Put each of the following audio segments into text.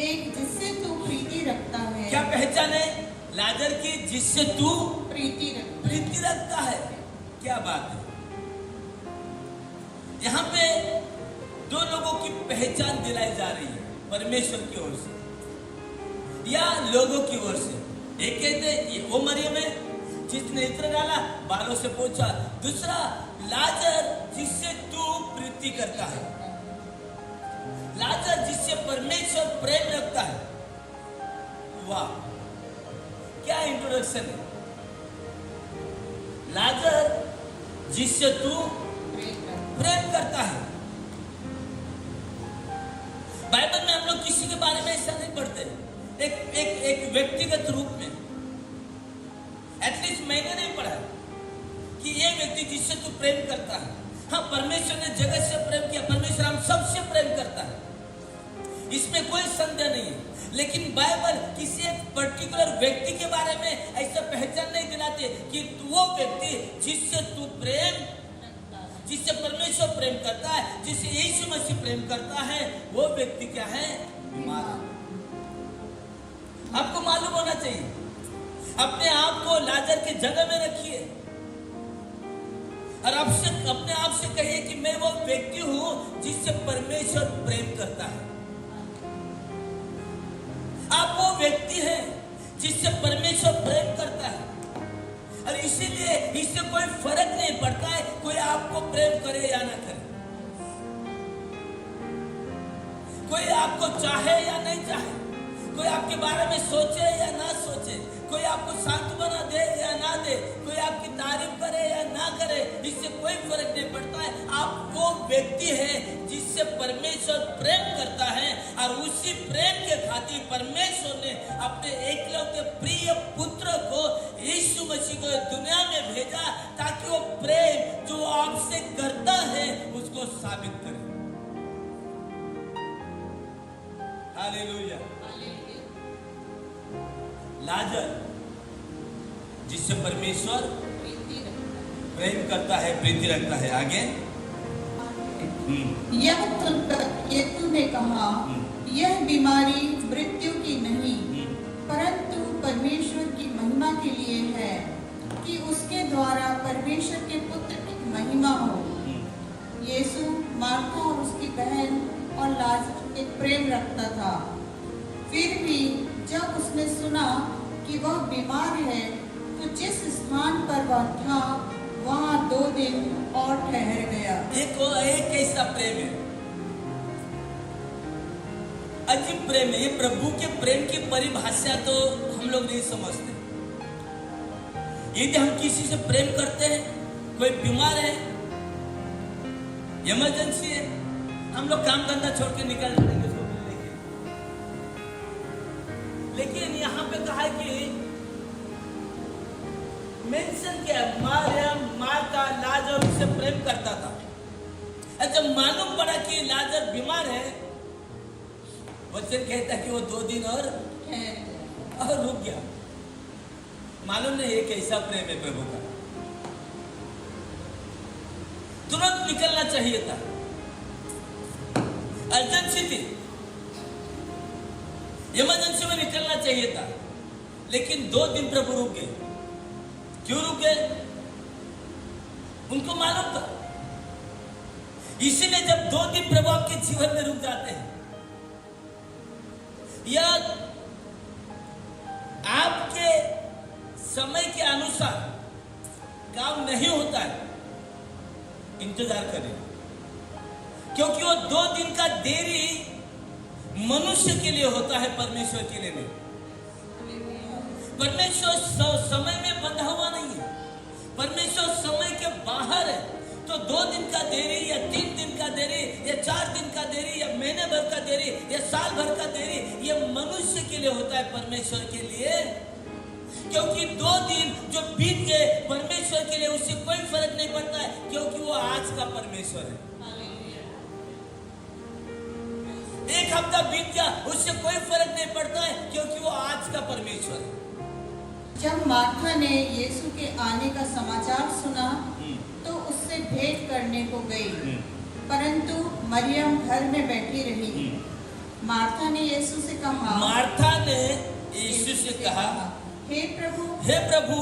देख जिससे तू प्रीति रखता है। क्या पहचान है लाजर की? जिससे तू प्रीति रखता है। क्या बात है! यहाँ पे दो लोगों की पहचान दिलाई जा रही है, परमेश्वर की ओर से या लोगों की ओर से। एक कहते वो मरियम है जिसने इत्र डाला, बालों से पोंछा। दूसरा लाजर जिससे तू प्रीति करता है, लाजर जिससे परमेश्वर प्रेम रखता है। वाह, क्या इंट्रोडक्शन है! लाजर जिससे तू प्रेम करता है। बाइबल में हम लोग किसी के बारे में ऐसा नहीं पढ़ते, एक व्यक्तिगत रूप में। एटलीस्ट मैंने नहीं पढ़ा कि ये व्यक्ति जिससे तू प्रेम करता है। हाँ, परमेश्वर ने जगत से प्रेम किया, परमेश्वर हम सबसे प्रेम करता है, इसमें कोई संदेह नहीं है। लेकिन बाइबल किसी एक पर्टिकुलर व्यक्ति के बारे में ऐसा पहचान नहीं दिलाते कि वो व्यक्ति जिससे तू प्रेम, जिससे परमेश्वर प्रेम करता है, जिससे यीशु मसीह प्रेम करता है, वो व्यक्ति क्या है? बीमार है। आपको मालूम होना चाहिए। अपने आप को लाजर की जगह में रखिए और आपसे अपने आप से कहिए कि मैं वो व्यक्ति हूं जिससे परमेश्वर प्रेम करता है। आप वो व्यक्ति हैं जिससे परमेश्वर प्रेम करता है, और इसीलिए इससे कोई फर्क नहीं पड़ता है कोई आपको प्रेम करे या ना करे, कोई आपको चाहे या नहीं चाहे, कोई आपके बारे में सोचे या ना सोचे, कोई आपको सांत्वना दे या ना दे, कोई आपकी तारीफ करे या ना करे, इससे कोई फर्क नहीं पड़ता है। आप वो व्यक्ति है जिससे परमेश्वर प्रेम करता है, और उसी प्रेम के खातिर परमेश्वर ने अपने एकलौते प्रिय पुत्र को, यीशु मसीह को दुनिया में भेजा ताकि वो प्रेम जो आपसे करता है उसको साबित करे। हालेलुया। लाजर जिससे परमेश्वर प्रेम करता है, प्रीति रखता है। आगे यह सुनकर यीशु ने कहा, यह बीमारी मृत्यु की नहीं, परंतु परमेश्वर की महिमा के लिए है, कि उसके द्वारा परमेश्वर के पुत्र की महिमा हो। यीशु मार्था और उसकी बहन और लाजर से प्रेम रखता था। फिर भी जब उसने सुना कि वह बीमार है, तो जिस स्थान पर वह था वहां 2 दिन और ठहर गया। एक ऐसा प्रेम है, अजीब प्रेम है। ये प्रभु के प्रेम की परिभाषा तो हम लोग नहीं समझते। यदि हम किसी से प्रेम करते हैं, कोई बीमार है, इमरजेंसी है, हम लोग काम धंधा छोड़ के निकल जाएंगे उसको मिलने के। लेकिन यहाँ पे कहा कि मेंशन किया, मारियम, मार्था, लाजर उससे प्रेम करता था। जब मालूम पड़ा कि लाजर बीमार है, वचन कहता है कि वो 2 दिन और रुक गया। मालूम नहीं एक ऐसा प्रेम है प्रभु का। तुरंत निकलना चाहिए था, अर्जेंसी थी, इमरजेंसी में निकलना चाहिए था, लेकिन 2 दिन प्रभु रुक गए। क्यों रुक गए? उनको मालूम था। इसीलिए जब 2 दिन प्रभु आपके जीवन में रुक जाते हैं या आपके समय के अनुसार काम नहीं होता है, इंतजार करें, क्योंकि वो 2 दिन का देरी मनुष्य के लिए होता है, परमेश्वर के लिए नहीं। परमेश्वर समय में बंधा हुआ नहीं है, परमेश्वर समय के बाहर है। तो 2 दिन का देरी या 3 दिन का देरी या 4 दिन का देरी या महीने भर का देरी या साल भर का देरी, ये मनुष्य के लिए होता है, परमेश्वर के लिए। क्योंकि 2 दिन जो बीत गए परमेश्वर के लिए, उससे कोई फर्क नहीं पड़ता है, क्योंकि वो आज का परमेश्वर है। 1 हफ्ता बीत गया, उससे कोई फर्क नहीं पड़ता है, क्योंकि वो आज का परमेश्वर है। जब मार्था ने यीशु के आने का समाचार सुना तो उससे भेंट करने को गई, परंतु मरियम घर में बैठी रही। मार्था ने यीशु से कहा, मार्था ने यीशु से कहा, हे प्रभु, हे प्रभु,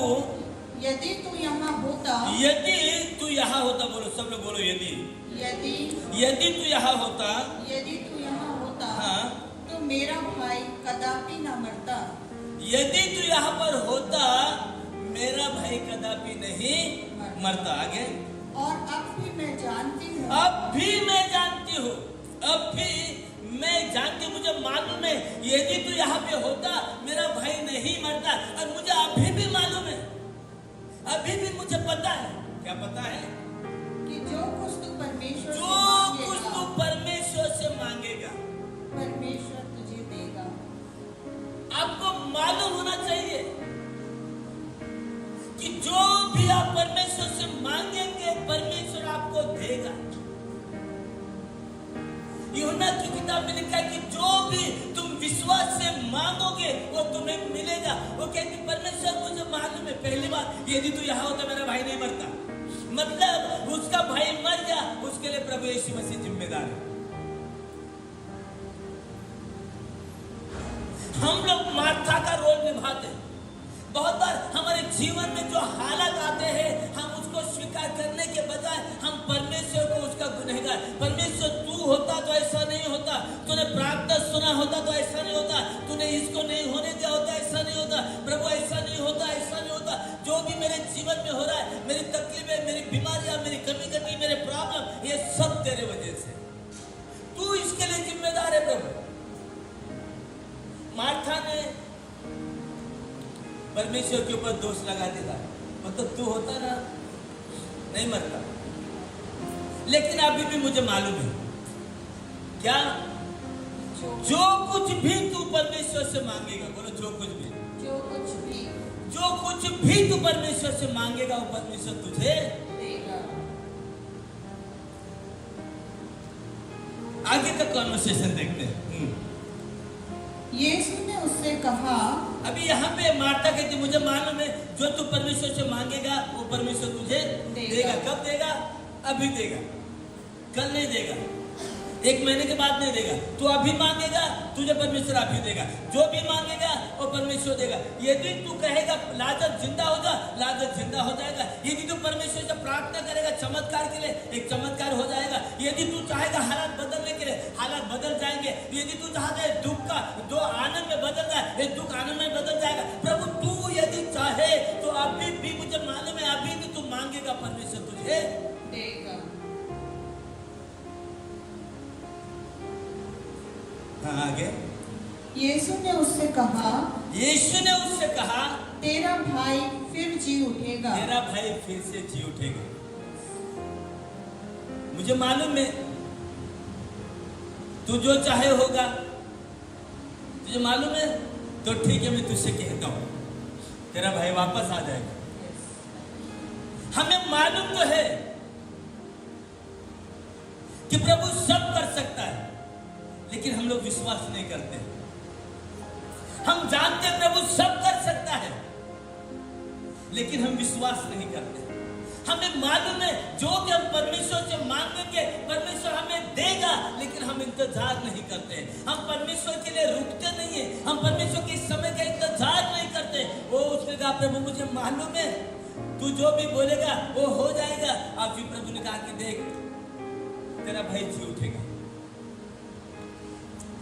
यदि तू यहाँ होता, यदि तू यहाँ होता, बोलो सब लोग बोलो, यदि यदि तू यहाँ होता, यदि तू यहाँ होता, हाँ, तो मेरा भाई कदापि न मरता। यदि तू यहाँ पर होता, मेरा भाई कदापि नहीं मरता। आगे, और अब भी मैं जानती हूँ, अब भी मैं जानती हूँ, अब भी मैं जानती हूँ, मुझे मालूम है, यदि तू यहाँ पे होता मेरा भाई नहीं मरता। और मुझे अभी भी मालूम है, अभी भी मुझे पता है, क्या पता है, कि जो कुछ तू परमेश्वर से जो कुछ मांगेगा, तू परमेश्वर से मांगेगा, परमेश्वर तुझे देगा। आपको मालूम होना चाहिए कि जो भी आप परमेश्वर से मांगेंगे परमेश्वर आपको देगा। यूहन्ना की किताब में लिखा है कि जो भी तुम विश्वास से मांगोगे वो तुम्हें मिलेगा। वो कहती परमेश्वर मुझे मालूम है, पहली बात यदि तू यहाँ होता मेरा भाई नहीं मरता, मतलब उसका भाई मर गया, उसके लिए प्रभु यीशु मसीह जिम्मेदार है। हम लोग मार्था का रोल निभाते हैं। बहुत बार हमारे जीवन में जो हालात आते हैं हम उसको स्वीकार करने के बजाय हम परमेश्वर को उसका गुनहगार, परमेश्वर तू होता तो ऐसा नहीं होता, तूने प्रार्थना सुना होता तो ऐसा नहीं होता, तूने इसको नहीं होने दिया होता ऐसा नहीं होता, प्रभु ऐसा नहीं होता, ऐसा नहीं होता। जो भी मेरे जीवन में हो रहा है, मेरी तकलीफें, मेरी बीमारियां, मेरी कमी कमी, मेरे प्रॉब्लम, ये सब तेरे वजह से, तू इसके लिए जिम्मेदार है प्रभु। मार्था ने परमेश्वर के ऊपर दोष लगा देगा, मतलब तू होता ना नहीं मरता। लेकिन अभी भी मुझे मालूम है, क्या, जो कुछ भी तू परमेश्वर से मांगेगा, बोलो जो कुछ भी, जो कुछ भी, जो कुछ भी तू परमेश्वर से मांगेगा वो परमेश्वर तुझे देगा। आगे का कॉन्वर्सेशन देखते हैं। यीशु ने उससे कहा, अभी यहाँ पे मार्था कहती मुझे मालूम है जो तू परमेश्वर से मांगेगा वो परमेश्वर तुझे देगा। कब देगा? अभी देगा, कल नहीं देगा, एक महीने के बाद नहीं देगा। तू अभी मांगेगा तुझे परमेश्वर अभी देगा, जो भी मांगेगा वो परमेश्वर देगा। यदि तू कहेगा लाजर जिंदा हो जा, लाजर जिंदा हो जाएगा। यदि तू परमेश्वर से प्रार्थना करेगा चमत्कार के लिए, एक चमत्कार हो जाएगा। यदि तू चाहेगा हालात बदलने के लिए, हालात बदल जाएंगे। यदि तू चाहता है दुख का जो आनंद में बदल जाए, ये दुख आनंद में बदल जाएगा। प्रभु तू यदि चाहे तो अभी भी मुझे मालूम है अभी भी तू मांगेगा परमेश्वर तुझे देगा। आगे यीशु ने उससे कहा, यीशु ने उससे कहा तेरा भाई फिर जी उठेगा। तेरा भाई फिर से जी उठेगा। मुझे मालूम है तू जो चाहे होगा, तुझे मालूम है तो ठीक है, मैं तुझसे कहता हूं तेरा भाई वापस आ जाएगा। हमें मालूम तो है कि प्रभु सब कर सकता है, लेकिन हम लोग विश्वास नहीं करते। हम जानते हैं प्रभु सब कर सकता है, लेकिन हम विश्वास नहीं करते। हमें मालूम है जो कि हम परमेश्वर से मांगेंगे परमेश्वर हमें देगा, लेकिन हम इंतजार नहीं करते। हम परमेश्वर के लिए रुकते नहीं है, हम परमेश्वर के समय का इंतजार नहीं करते। वो उसने कहा प्रभु मुझे मालूम है तू जो भी बोलेगा वो हो जाएगा। अब फिर प्रभु ने कहा कि देख तेरा भाई जी उठेगा,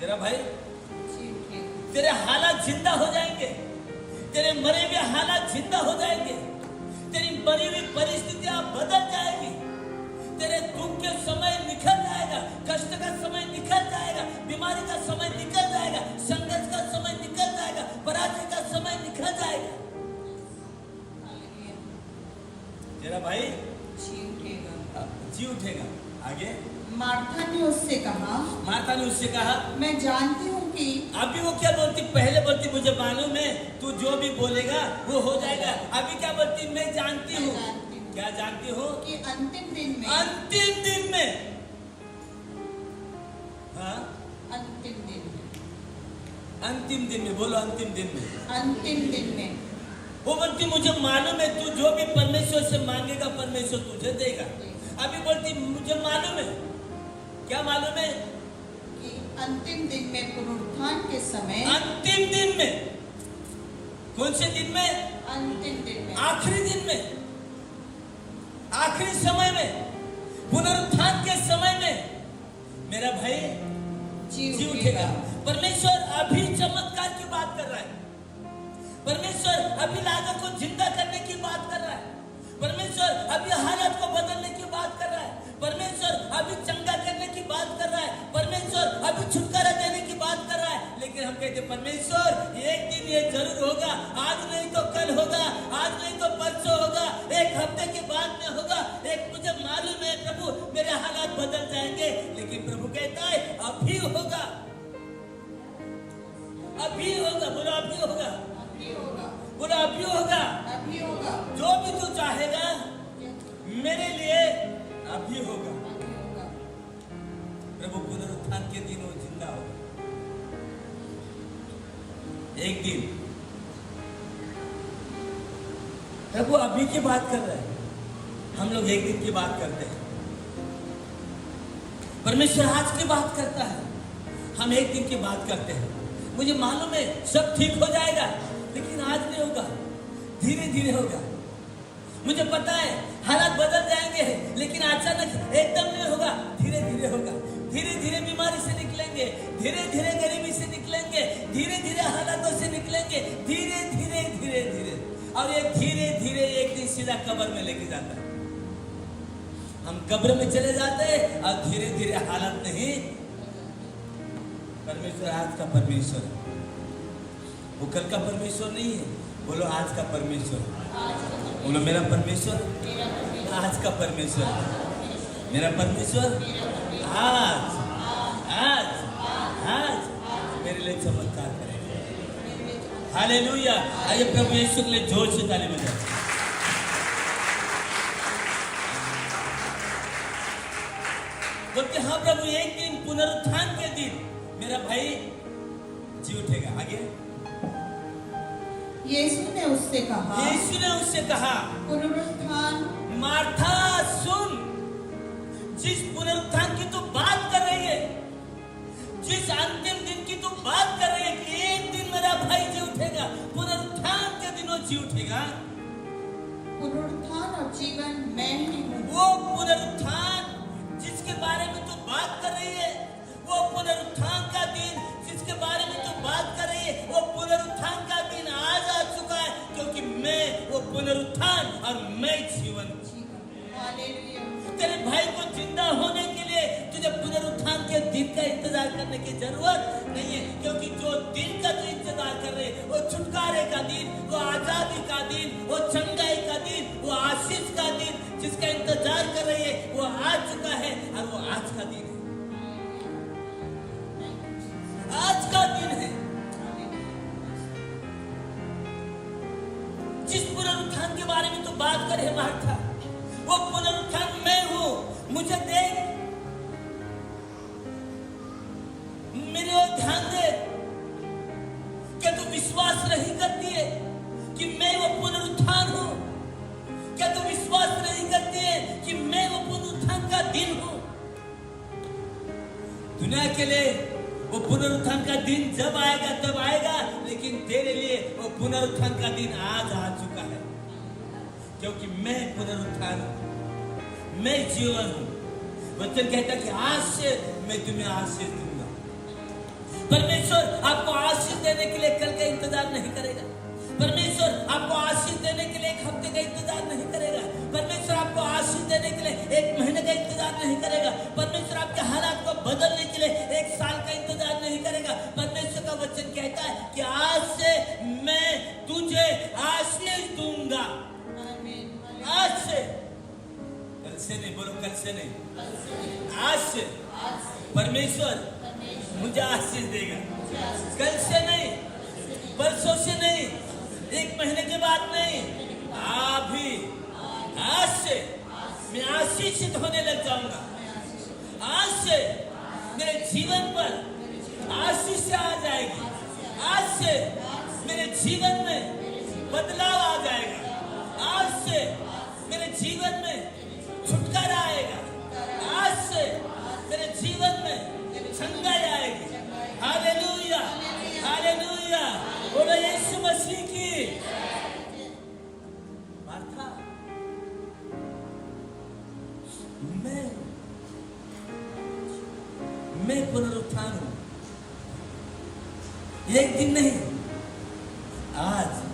तेरा भाई जी उठेगा। तेरे हालात जिंदा हो जाएंगे, तेरे मरे हुए हालात जिंदा हो जाएंगे, तेरी मरी हुई परिस्थितियां बदल जाएगी, तेरे दुख के समय निकल जाएगा, कष्ट का समय निकल जाएगा, बीमारी का समय निकल जाएगा, संघर्ष का समय निकल जाएगा, पराजय का समय निकल जाएगा। तेरा भाई जी उठेगा। जी उठेगा। आगे मार्था ने उससे कहा, माता ने उससे कहा मैं जानती हूँ कि, अभी वो क्या बोलती, पहले बोलती मुझे मालूम है तू जो भी बोलेगा वो हो जाएगा। अभी क्या बोलती, मैं जानती हूँ। क्या जानती हूँ? कि अंतिम दिन में, अंतिम दिन में, हाँ अंतिम दिन में, अंतिम दिन में, बोलो अंतिम दिन में, अंतिम दिन में वो बोलती मुझे मालूम है तू जो भी परमेश्वर से मांगेगा परमेश्वर तुझे देगा। अभी बोलती मुझे मालूम है, क्या मालूम है? कि अंतिम दिन में पुनरुत्थान के समय, अंतिम दिन में, कौन से दिन में? अंतिम दिन में, आखिरी दिन में, आखिरी समय में, पुनरुत्थान के समय में मेरा भाई जी उठेगा। परमेश्वर अभी चमत्कार की बात कर रहा है। परमेश्वर अभी लाजर को जिंदा करने की बात कर रहा है। परमेश्वर अभी हालत को बदलने की बात कर रहा है। परमेश्वर अभी चंगा करने की बात कर रहा है। परमेश्वर अभी छुटकारा देने की बात कर रहा है। लेकिन हम कहते हैं परमेश्वर एक दिन ये जरूर होगा, आज नहीं तो कल होगा, आज नहीं तो परसों होगा, एक हफ्ते के बाद में होगा। एक मुझे मालूम है प्रभु मेरे हालात बदल जाएंगे, लेकिन प्रभु कहता है अभी होगा, अभी होगा। बोलो अभी होगा, अभी होगा, बोलो अभी होगा, अभी होगा, जो भी तू चाहेगा मेरे लिए अभी होगा। अभी होगा। प्रभु पुनरुत्थान के दिन वो जिंदा होगा। एक दिन प्रभु अभी की बात कर रहे हैं, हम लोग एक दिन की बात करते हैं। परमेश्वर आज की बात करता है, हम एक दिन की बात करते हैं। मुझे मालूम है सब ठीक हो जाएगा, लेकिन आज नहीं होगा, धीरे धीरे होगा। मुझे पता है हालात बदल जाएंगे, लेकिन अचानक एकदम नहीं होगा, धीरे धीरे होगा। धीरे धीरे बीमारी से निकलेंगे, धीरे धीरे गरीबी से निकलेंगे, धीरे धीरे हालातों से निकलेंगे, धीरे धीरे धीरे धीरे। और ये धीरे धीरे एक दिन सीधा कब्र में लेके जाता है। हम कब्र में चले जाते हैं और धीरे धीरे हालत नहीं। परमेश्वर आज का परमेश्वर है, वो कल का परमेश्वर नहीं है। बोलो आज का परमेश्वर। बोलो मेरा परमेश्वर आज का परमेश्वर, मेरा परमेश्वर आज आज आज मेरे लिए चमत्कार करेगा। हालेलुया। आइए प्रभु यीशु के लिए जोर से ताली बजाएं। बोलते हाँ प्रभु एक दिन पुनरुत्थान के दिन मेरा भाई जी उठेगा। आगे यीशु ने उससे कहा, यीशु ने उससे कहा पुनरुत्थान, मार्था सुन, जिस पुनरुत्थान की तू बात कर रही है, जिस अंतिम दिन की तू बात कर रही है कि एक दिन मेरा भाई जी उठेगा, पुनरुत्थान के दिन वो जी उठेगा। पुनरुत्थान और जीवन मैं ही हूँ। वो पुनरुत्थान जिसके बारे में तू बात कर रही है, वो पुनरुत्थान का दिन जिसके बारे में तू बात कर रही है, वो पुनरुत्थान का दिन आज आ चुका है, क्योंकि मैं वो पुनरुत्थान और मैं जीवन। हालेलुया। तेरे भाई को जिंदा होने के लिए तुझे पुनरुत्थान के दिन का इंतजार करने की जरूरत नहीं है, क्योंकि जो दिन का तू इंतजार कर रहे हैं वो छुटकारे का दिन, वो आजादी का दिन, वो चंगाई का दिन, वो आशीष का दिन जिसका इंतजार कर रही है वो आ चुका है। और वो आज का दिन है, आज का दिन है। जिस पुनरुत्थान के बारे में तू बात करे मार्था, वो पुनरुत्थान मैं हूं। मुझे देख, मेरे ओर ध्यान दे। क्या तू विश्वास नहीं करती है कि मैं वो पुनरुत्थान हूं? क्या तू विश्वास नहीं करती है कि मैं वो पुनरुत्थान का दिन हूं? दुनिया के लिए वो पुनरुत्थान का दिन जब आएगा तब आएगा, लेकिन तेरे लिए वो पुनरुत्थान का दिन आज आ चुका है, क्योंकि मैं पुनरुत्थान हूं, मैं जीवन हूं। वचन कहता कि आज से मैं तुम्हें आशीष दूंगा। परमेश्वर आपको आशीष देने के लिए कल का इंतजार नहीं करेगा। परमेश्वर आपको आशीष देने के लिए एक हफ्ते का इंतजार नहीं करेगा। परमेश्वर आपको आशीष देने के लिए एक महीने का इंतजार नहीं करेगा। परमेश्वर आपके हालात को बदलने के लिए एक साल का इंतजार नहीं करेगा। परमेश्वर का वचन कहता है कि आज से मैं तुझे आशीष दूंगा। आज से, कल से नहीं, बोलो कल से नहीं, आज से परमेश्वर मुझे आशीष देगा। कल से नहीं, परसों से नहीं, एक महीने के बाद नहीं, अभी आज से मैं आशीषित होने लग जाऊंगा। आज से मेरे जीवन पर आशीष आ जाएगी। आज से मेरे जीवन में बदलाव आ जाएगा। आज से मेरे जीवन में छुटकारा आएगा। आज से मेरे जीवन में चंगाई आएगी। एक दिन नहीं, आज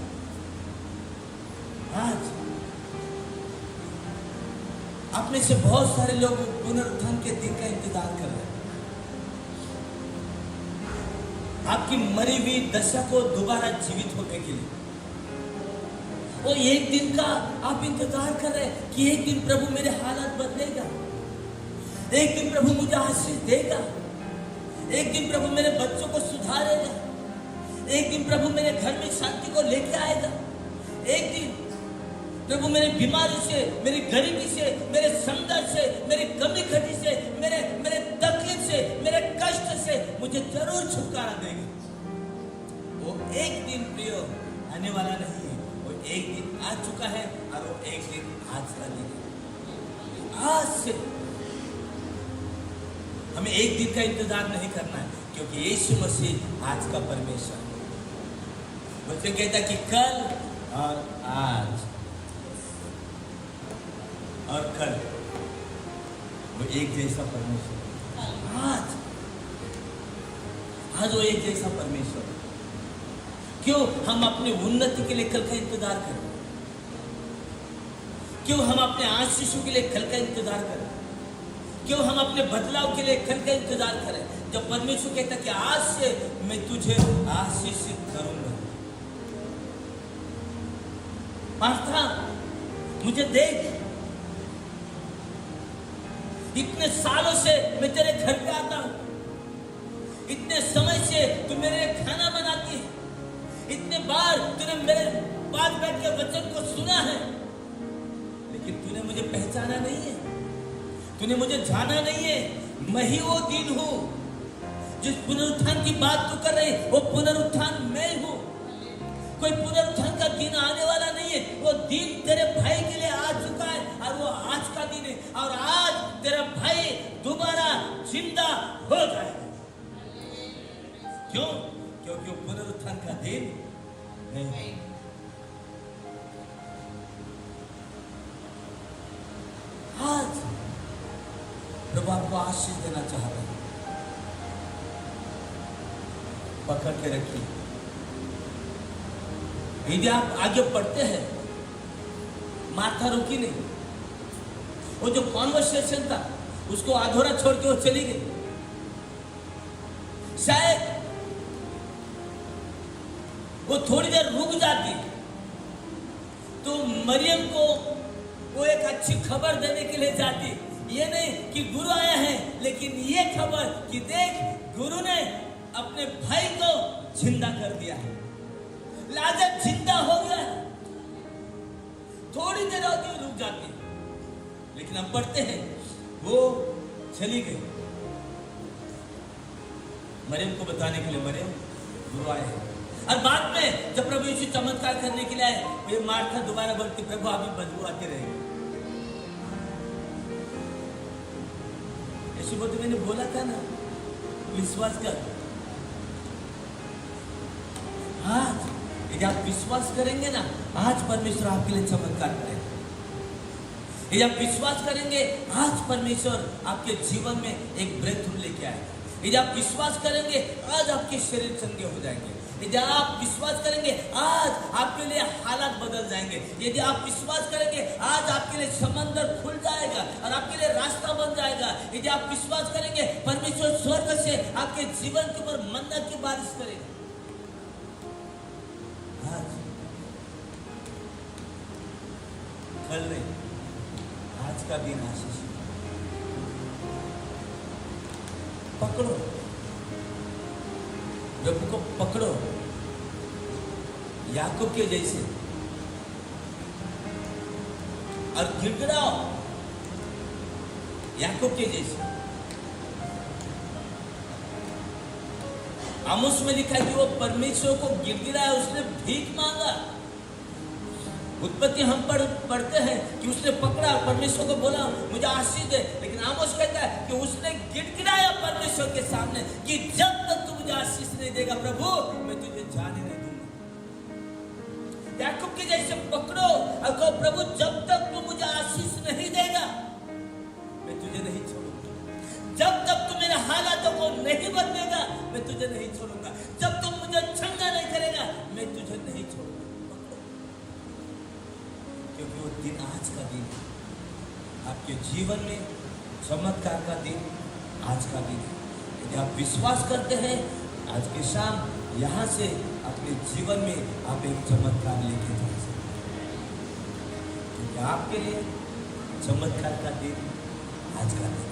आप में से बहुत सारे लोग पुनरुत्थान के दिन का इंतजार कर रहे हैं। आपकी मरी हुई दशा को दोबारा जीवित होने के लिए वो एक दिन का आप इंतजार कर रहे हैं कि एक दिन प्रभु मेरे हालात बदलेगा, एक दिन प्रभु मुझे आशीष देगा, एक दिन प्रभु मेरे बच्चों को सुधारेगा, एक दिन प्रभु मेरे घर में शांति को लेके आएगा, एक दिन प्रभु मेरी बीमारी से, मेरी गरीबी से, मेरे संघर्ष से, मेरी कमी घटी से, मेरे तकलीफ से, मेरे कष्ट से मुझे जरूर छुटकारा देगा। वो एक दिन प्रिय आने वाला नहीं है, वो एक दिन आ चुका है और वो एक दिन आज का दिन है। आज से हमें एक दिन का इंतजार नहीं करना है, क्योंकि यीशु मसीह आज का परमेश्वर है। मुझे कहता कि कल और आज और कल वो एक जैसा परमेश्वर, आज वो एक जैसा परमेश्वर। क्यों हम अपनी उन्नति के लिए कल का इंतजार करें? क्यों हम अपने आशीषों के लिए कल का इंतजार करें? क्यों हम अपने बदलाव के लिए कल का इंतजार करें, जब परमेश्वर कहता कि आज से मैं तुझे आशीषित करूंगा। मार्था, मुझे देख, इतने सालों से मैं तेरे घर पे आता हूं, इतने समय से तू मेरे लिए खाना बनाती है, इतने बार तूने मेरे पास बैठ के वचन को सुना है, लेकिन तूने मुझे पहचाना नहीं है, तूने मुझे जाना नहीं है। मैं ही वो दिन हूं, जिस पुनरुत्थान की बात तू कर रही, वो पुनरुत्थान मैं हूं। कोई पुनरुत्थान का दिन आने वाला नहीं है, वो दिन तेरे भाई के लिए आ चुका है और वो आज का दिन है, और आज तेरा भाई दोबारा जिंदा हो जाएगा। क्यों? क्योंकि वो पुनरुत्थान का दिन नहीं। आज प्रभु आपको आशीष देना चाहता है, पकड़ के रखिए। यदि आप आगे बढ़ते हैं, माथा रुकी नहीं। वो जो कॉन्वर्सेशन था उसको अधूरा छोड़ के वो चली गई। शायद वो थोड़ी देर रुक जाती तो मरियम को वो एक अच्छी खबर देने के लिए जाती। ये नहीं कि गुरु आया है, लेकिन ये खबर कि देख, गुरु ने अपने भाई को जिंदा कर दिया है, लाजर जिंदा हो गया। थोड़ी देर और रुक जाती, लेकिन हम पढ़ते हैं वो चली गई मरियम को बताने के लिए। मरियम, गुरु आए हैं। और बाद में जब प्रभु यीशु चमत्कार करने के लिए आए, ये मार्था दोबारा बोलती, प्रभु अभी बदबू आती रहेगी। यीशु बोलते, मैंने बोला था ना, विश्वास कर। आज यदि आप विश्वास करेंगे ना, आज परमेश्वर आपके लिए चमत्कार करेगा। यदि आप विश्वास करेंगे, आज परमेश्वर आपके जीवन में एक ब्रेक थ्रू लेके आएगा। यदि आप विश्वास करेंगे, आज आपके शरीर चंगे हो जाएंगे। यदि आप विश्वास करेंगे, आज आपके लिए हालात बदल जाएंगे। यदि आप विश्वास करेंगे, आज आपके लिए समंदर खुल जाएगा और आपके लिए रास्ता बन जाएगा। यदि आप विश्वास करेंगे, परमेश्वर स्वर्ग से आपके जीवन के ऊपर मन्ना की बारिश करेगा। आज कल नहीं, आज का दिन आशीष। पकड़ो, प्रभु को पकड़ो, याकूब के जैसे, और गिड़गिड़ाओ याकूब के जैसे। आमोस में लिखा है कि वो परमेश्वर को गिड़गिड़ाया, उसने भीख मांगा। उत्पत्ति हम पढ़ते हैं कि उसने पकड़ा, परमेश्वर को बोला मुझे आशीष दे, लेकिन आमोस कहता है कि उसने गिड़गिड़ाया परमेश्वर के सामने कि जब तक तू मुझे आशीष नहीं देगा प्रभु, मैं तुझे जाने नहीं दूंगा। याकूब के जैसे पकड़ो और कहो, प्रभु जब तक तू मुझे आशीष नहीं देगा, मैं तुझे नहीं छोड़ूंगा। जब तक तू मेरे हालातों को नहीं बदलेगा, मैं तुझे नहीं छोड़ूंगा। जब तुम मुझे का दिन है। आपके जीवन में चमत्कार का दिन आज का दिन है। यदि आप विश्वास करते हैं, आज की शाम यहाँ से अपने जीवन में आप एक चमत्कार लेके जा सकते हैं, क्योंकि आपके लिए चमत्कार का दिन आज का दिन है।